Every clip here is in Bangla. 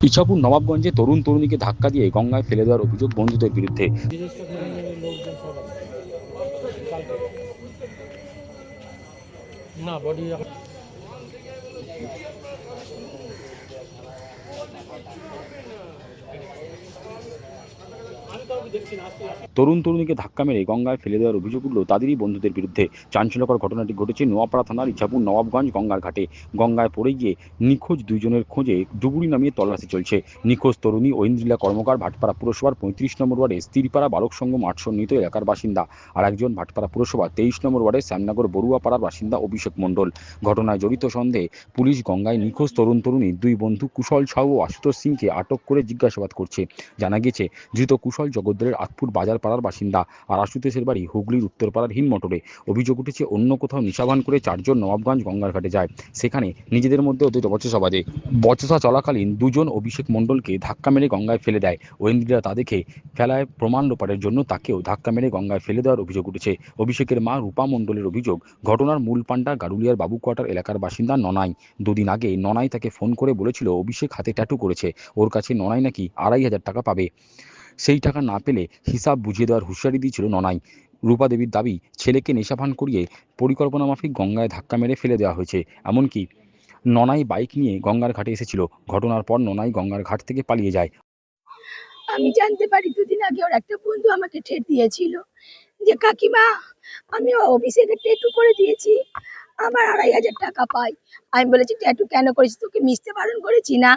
ইছাপুর নবাবগঞ্জে তরুণ তরুণীকে ধাক্কা দিয়ে গঙ্গায় ফেলে দেওয়ার অভিযোগ বন্ধুদের বিরুদ্ধে। না বডি তরুণ তরুণীকে ধাক্কা মেরে গঙ্গায় ফেলে দেওয়ার অভিযোগ উঠল তাদেরই বন্ধুদের বিরুদ্ধে। চাঞ্চল্যকর ঘটনাটি ঘটেছে নোয়াপাড়া থানার ইছাপুর নবাবগঞ্জ গঙ্গার ঘাটে। গঙ্গায় পড়ে গিয়ে নিখোঁজ দুইজনের খোঁজে ডুবুরি নামিয়ে তল্লাশি চলছে। নিখোঁজ তরুণী ঐন্দ্রিলা কর্মকার ভাটপাড়া পুরসভার 35 নম্বর ওয়ার্ডে স্ত্রীপাড়া বালক সংঘ মাঠ সন্নিহিত এলাকার বাসিন্দা। আর একজন ভাটপাড়া পুরসভার 23 নম্বর ওয়ার্ডের শ্যামনগর বড়ুয়াপাড়ার বাসিন্দা অভিষেক মণ্ডল। ঘটনায় জড়িত সন্দেহে পুলিশ গঙ্গায় নিখোঁজ তরুণ তরুণীর দুই বন্ধু কুশল সাউ ও আশুতোষ সিংকে আটক করে জিজ্ঞাসাবাদ করছে। জানা গেছে ধৃত কুশল জগদ্দলের আকপুর বাজার পাড়ার বাসিন্দা, আর আশুতোষের বাড়ি হুগলির উত্তরপাড়ার হিনমোটরে। অভিযোগ উঠেছে অন্য কোথাও নিশাভান করে চারজন নবাবগঞ্জ গঙ্গার ঘাটে যায়। সেখানে নিজেদের মধ্যে অতীত বচসা বাজে। বচসা চলাকালীন দুজন অভিষেক মণ্ডলকে ধাক্কা মেরে গঙ্গায় ফেলে দেয়। ঐন্দ্রিলা তা দেখে ফেলায় প্রমাণ লোপাটের জন্য তাকেও ধাক্কা মেরে গঙ্গায় ফেলে দেওয়ার অভিযোগ উঠেছে। অভিষেকের মা রূপা মণ্ডলের অভিযোগ, ঘটনার মূল পাণ্ডা গারুলিয়ার বাবু কোয়ার্টার এলাকার বাসিন্দা ননাই। দুদিন আগে ননাই তাকে ফোন করে বলেছিল অভিষেক হাতে ট্যাটু করেছে, ওর কাছে ননাই নাকি 2500 টাকা পাবে। সেই টাকা না পেলে হিসাব বুঝিয়ে দেওয়ার হুঁশিয়ারি দিয়েছিল ননাই। রূপা দেবীর দাবি, ছেলেকে নেশাভান করিয়ে পরিকল্পনা মাফিক গঙ্গায় ধাক্কা মেরে ফেলে দেওয়া হয়েছে। এমনকি ননাই বাইক নিয়ে গঙ্গার ঘাটে এসেছিল। ঘটনার পর ননাই গঙ্গার ঘাট থেকে পালিয়ে যায়। আমি জানতে পারি দুদিন আগে ওর একটা বন্ধু আমাকে ঠেট দিয়েছিল যে কাকিমা আমি অফিসে ট্যাটু করে দিয়েছি, আমার 2500 টাকা পাই। আমি বলেছি ট্যাটু কেন করেছিস, তোকে মিশতে বারণ করেছি না?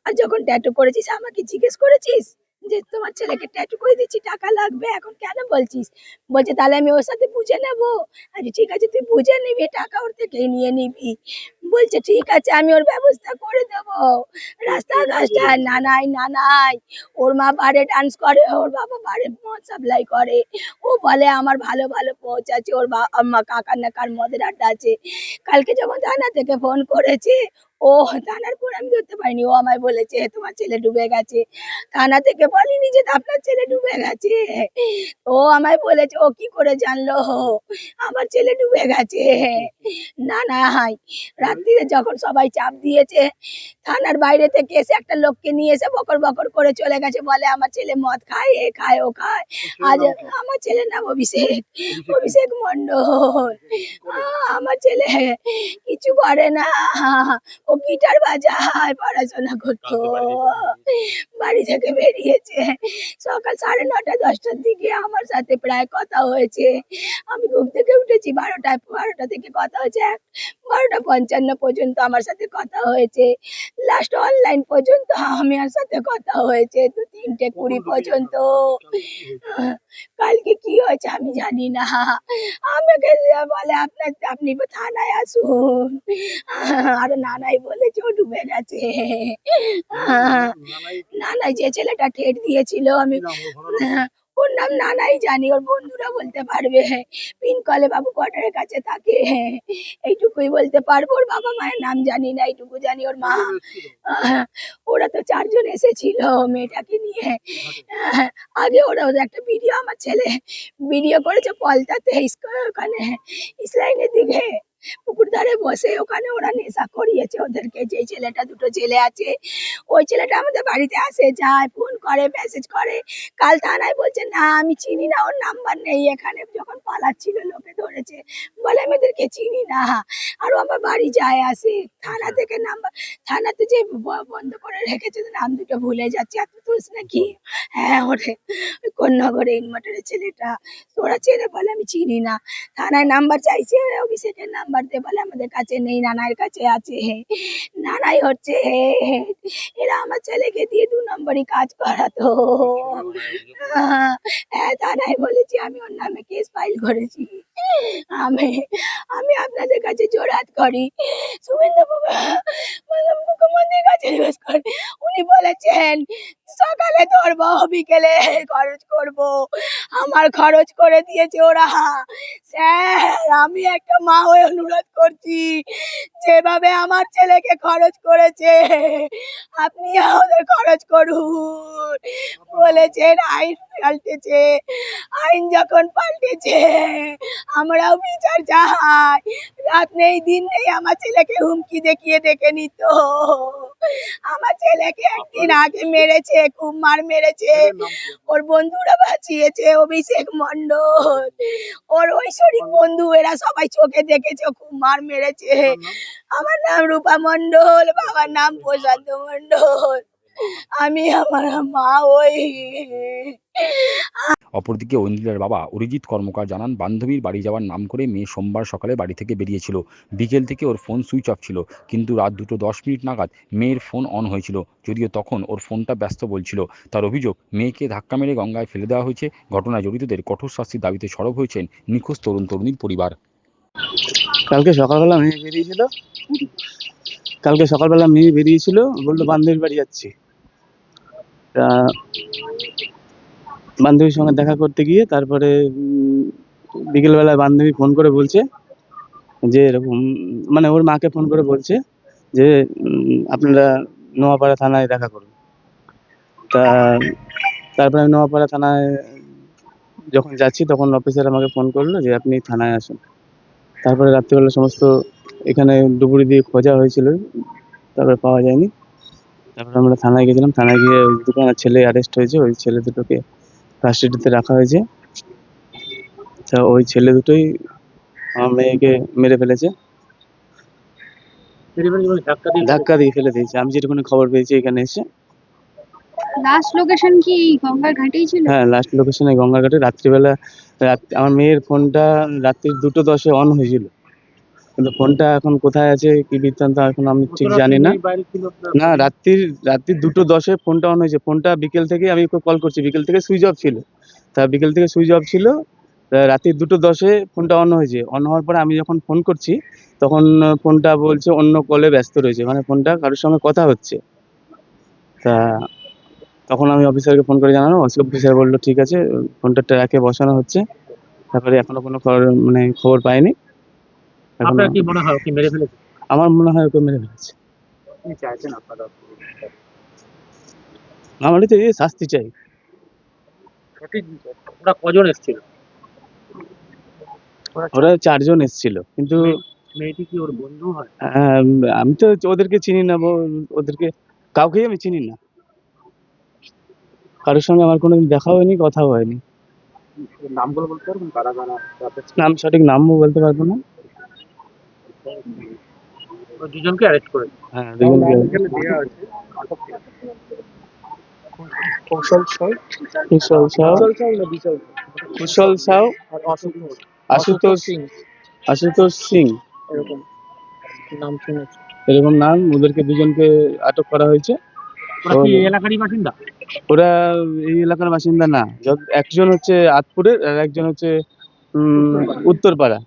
আর যখন ট্যাটু করেছিস আমাকে জিজ্ঞেস করেছিস যে তোমার ছেলেকে ট্যাটু করে দিচ্ছি টাকা লাগবে, এখন কেন বলছিস? বলছে তাহলে আমি ওর সাথে বুঝে নেবো। আচ্ছা ঠিক আছে, তুই বুঝে নিবি, টাকা ওর থেকেই নিয়ে নিবি। বলছে ঠিক আছে আমি ওর ব্যবস্থা করে দেবো। রাস্তাঘাটটা নানাই নানাই, ওর মা বারে ডান্স করে, ওর বাবা বারে মদ সাপ্লাই করে। ও বলে আমার ভালো ভালো পৌঁছ আছে, ওর মা কাকার না কার মদের আড্ডা আছে। কালকে যখন থানা থেকে ফোন করেছে, ও থানার পর আমি ধরতে পারিনি, ও আমায় বলেছে তোমার ছেলে ডুবে গেছে। থানা থেকে বলিনি যে আপনার ছেলে ডুবে গেছে। ও আমায় বলেছে ও কি করে জানলো আমার ছেলে ডুবে গেছে। না না হাই, রাত্রিরে যখন সবাই চাপ দিয়েছে, থানার বাইরে থেকে এসে একটা লোককে নিয়ে এসে বকর বকর করে চলে গেছে, বলে আমার ছেলে মদ খায়, এ খায় ও খায়। আজ আমার ছেলের নাম অভিষেক, অভিষেক মণ্ডল। আমার ছেলে কিছু করে না, ও গিটার বাজায়, পড়াশোনা করতো। বাড়ি থেকে বেরিয়েছে সকাল 9:30 10টার দিকে, আমার সাথে প্রায় কথা হয়েছে। আমি ঘুম থেকে উঠেছি 12টা থেকে কথা হয়েছে, 12:55 পর্যন্ত আমার সাথে কথা হয়েছে। লাস্ট অনলাইন পর্যন্ত আমার সাথে কথা হয়েছে 3:20 পর্যন্ত। কালকে কি হয়েছে আমি জানি না। আমাকে বলে আপনি থানায় আসুন। আর নানাই বলেছে ও ডুবে গেছে। নানাই যে ছেলেটা ঠেট দিয়েছিল, আমি ওর নাম নানাই জানি, ওর বন্ধুরা বলতে পারবে। পিনকলে বাবু কোয়ার্টারের কাছে থাকে, এইটুকুই বলতে পারবো। ওর বাবা মায়ের নাম জানি না, এইটুকু জানি ওর মা। ওরা তো 4জন এসেছিল মেয়েটাকে নিয়ে। আগে ওরা ওদের একটা ভিডিও, আমার ছেলে ভিডিও করেছে পলতাতে, ওখানে ইসলাইনের দিকে পুকুর ধারে বসে, ওখানে ওরা নেশা করিয়েছে ওদেরকে। যে ছেলেটা, দুটো ছেলে আছে, ওই ছেলেটা আমাদের বাড়িতে আসে যায়, ফোন করে, মেসেজ করে। কাল থানায় বলছে না আমি চিনি না, ওর নাম্বার নেই এখানে। যখন পালাচ্ছিল লোকে ধরেছে, বলে আমি ওদেরকে চিনি না। আর আমার বাড়ি যায় আসে, থানা থেকে নাম্বার, থানাতে যে বন্ধ করে রেখেছে, নাম দুটো ভুলে যাচ্ছে। এত দোষ নাকি? হ্যাঁ ওরে কোন নগরে ইনভার্টারের ছেলেটা, ওরা চেনে, বলে আমি চিনি না। থানায় নাম্বার চাইছে, অভিষেকের নাম্বার দিয়ে, বলে আমাদের কাছে নেই, নানার কাছে আছে। নানাই হচ্ছে এরা আমার ছেলেকে দিয়ে 2 নম্বরই কাজ করাতো। হ্যাঁ থানায় বলেছি, আমি ওর নামে কেস ফাইল করেছি। আমি আমি আপনাদের কাছে জোরহাত করি, শুভেন্দু মুখ্যমন্ত্রীর কাছে রিকোয়েস্ট করি। উনি বলেছেন সকালে ধরবো, বিকেলে খরচ করব। আমার খরচ করে দিয়েছে ওরা। স্যার আমি একটা মা হয়ে অনুরোধ করছি, যেভাবে আমার ছেলেকে খরচ করেছে আপনি আমাদের খরচ করুন। বলেছেন আইন পাল্টেছে, আইন যখন পাল্টেছে আমরাও বিচার চাই। রাত নেই দিন নেই আমার ছেলেকে হুমকি দেখিয়ে ডেকে নিত। আমার ছেলেকে একদিন আগে মেরেছে, খুব মার মেরেছে। ওর বন্ধুরা বাঁচিয়েছে, অভিষেক মন্ডল, ওর ঐশ্বরিক বন্ধু, এরা সবাই চোখে দেখেছে, খুব মার মেরেছে। আমার নাম রূপা মন্ডল, বাবার নাম প্রশান্ত মন্ডল। আমি আমার মা ওই অপরদিকে ঐন্দ্রিলার বাবা অরিজিৎ কর্মকার জানান, বান্ধবীর বাড়ি যাওয়ার নাম করে মেয়ে সোমবার সকালে বাড়ি থেকে বেরিয়েছিল। বিকেল থেকে ওর ফোন সুইচ অফ ছিল, কিন্তু রাত 2:10 নাগাদ মেয়ের ফোন অন হয়েছিল, যদিও তখন ওর ফোনটা ব্যস্ত বলছিল। তার অভিযোগ, মেয়েকে ধাক্কা মেরে গঙ্গায় ফেলে দেওয়া হয়েছে। ঘটনায় জড়িতদের কঠোর শাস্তির দাবিতে সরব হয়েছেন নিখোঁজ তরুণ তরুণীর পরিবার। কালকে সকালবেলা মেয়ে বেরিয়েছিল, বললো বান্ধবীর বাড়ি যাচ্ছি। তা বান্ধবীর সঙ্গে দেখা করতে গিয়ে তারপরে বিকেলবেলায় বান্ধবী ফোন করে বলছে যে এরকম, মানে ওর মাকে ফোন করে বলছে যে আপনারা নোয়াপাড়া থানায় দেখা করুন। তা তারপরে আমি নোয়াপাড়া থানায় যখন যাচ্ছি তখন অফিসার আমাকে ফোন করলো যে আপনি থানায় আসুন। তারপরে রাত্রিবেলা সমস্ত এখানে ডুবুরি দিয়ে খোঁজা হয়েছিল, তারপরে পাওয়া যায়নি। তারপরে আমরা থানায় গেছিলাম, থানায় গিয়ে ওই দুটো ছেলে অ্যারেস্ট হয়েছে, ওই ছেলে দুটোকে কাস্টাডিতে রাখা হয়েছে। তা ওই ছেলে দুটোই আমার মেয়েকে মেরে ফেলেছে, ধাক্কা দিয়ে ফেলে দিয়েছে, আমি যেটুকুনি খবর পেয়েছি এখানে এসে। লাস্ট লোকেশন কি এই গঙ্গার ঘাটেই ছিল? হ্যাঁ, লাস্ট লোকেশনে গঙ্গার ঘাটে। রাত্রিবেলা আমার মেয়ের ফোনটা রাত্রি 2:10 অন হয়েছিল, কিন্তু ফোনটা এখন কোথায় আছে কি বৃত্তান্ত এখন আমি ঠিক জানি না। না, রাত্রি 2:10 ফোনটা অন হয়েছে। ফোনটা বিকেল থেকে আমি ওকে কল করছি, বিকেল থেকে সুইচ অফ ছিল। তা বিকেল থেকে সুইচ অফ ছিল, রাত্রি 2:10 ফোনটা অন হয়েছে। অন হওয়ার পরে আমি যখন ফোন করছি তখন ফোনটা বলছে অন্য কলে ব্যস্ত রয়েছে, মানে ফোনটা কারোর সঙ্গে কথা হচ্ছে। তা তখন আমি অফিসারকে ফোন করে জানানো, অফিসার বললো ঠিক আছে, ফোনটা ট্র্যাকে বসানো হচ্ছে। তারপরে এখনো কোনো খবর পাইনি। আপনার কি মনে হয় ওকে মেরে ফেলেছে? আমার মনে হয় ওকে মেরে ফেলেছে। কি চাইছেন আপনারা? আমার তো এই শাস্তি চাই। সঠিক বিচার। ওরা কজন এসেছিল? ওরা 4 জন এসেছিল, কিন্তু মেয়েটি কি ওর বন্ধু হয়? আমি তো ওদেরকে চিনি না, ওদেরকে কাউকেই আমি চিনি না। কারোর সঙ্গে আমার কোনোদিন দেখা হয়নি, কথাও হয়নি। ওর নামগুলো বলতে পারবেন? কারা কারা রাতে ছিল? নাম সঠিক নামও বলতে পারবো না। ওই দুজনকে অ্যারেস্ট করেছে। হ্যাঁ, দুজনকে। এখানে দেয়া আছে আটক কে? কুশল সাউ, কুশল সাউ, আর অশোক ঘোষ, আশুতোষ সিং, এরকম নাম শুনেছি। এরকম নাম। ওদেরকে দুজনকে আটক করা হয়েছে। ওরা কি এই এলাকারই বাসিন্দা? ওরা এই এলাকার বাসিন্দা না, একজন হচ্ছে আতপুরের আর একজন হচ্ছে উত্তরপাড়া।